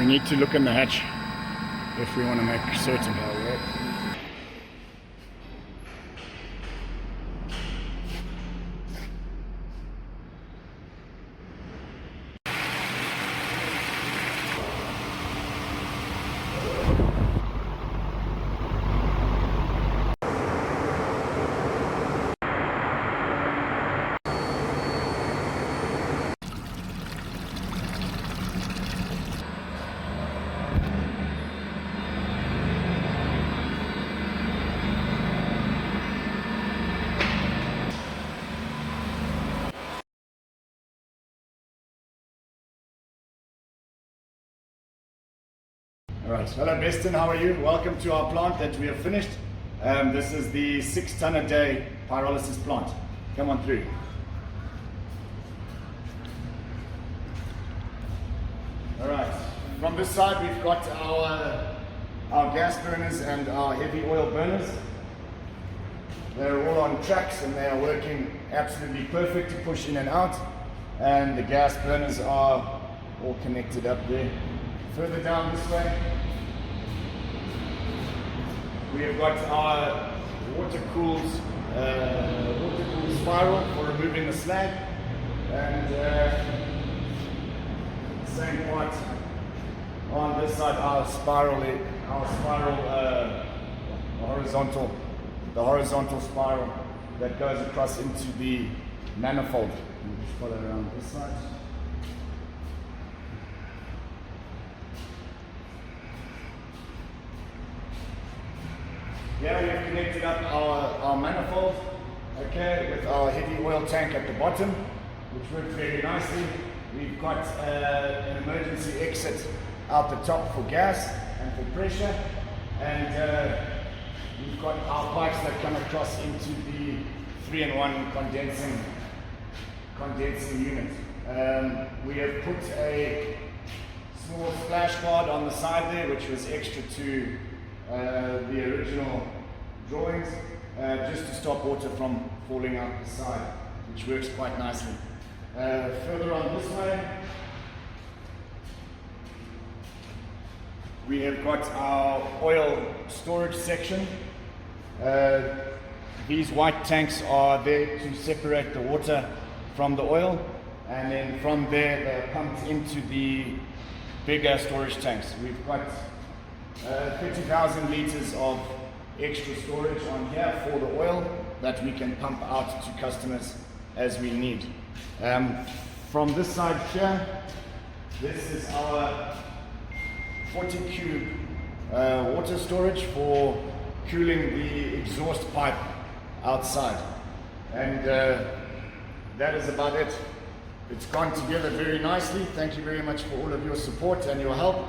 We need to look in the hatch if we want to make certain. Alright, hello Beston, how are you? Welcome to our plant that we have finished. This is the 6 ton a day pyrolysis plant. Come on through. Alright, from this side we've got our gas burners and our heavy oil burners. They're all on tracks and they are working absolutely perfect to push in and out. And the gas burners are all connected up there. Further down this way, we have got our water-cooled spiral for removing the slag, and same part on this side, our horizontal spiral that goes across into the manifold. Just follow around this side. Here we have connected up our manifold, okay, with our heavy oil tank at the bottom, which works very nicely. We've got an emergency exit out the top for gas and for pressure, and we've got our pipes that come across into the 3-in-1 condensing unit. We have put a small splash guard on the side there, which was extra to the original drawings, just to stop water from falling out the side, which works quite nicely. Further on this way, we have got our oil storage section. These white tanks are there to separate the water from the oil, and then from there they're pumped into the bigger storage tanks. We've got 30,000 liters of extra storage on here for the oil that we can pump out to customers as we need. From this side here, this is our 40 cube water storage for cooling the exhaust pipe outside, and that is about it. It's gone together very nicely. Thank you very much for all of your support and your help.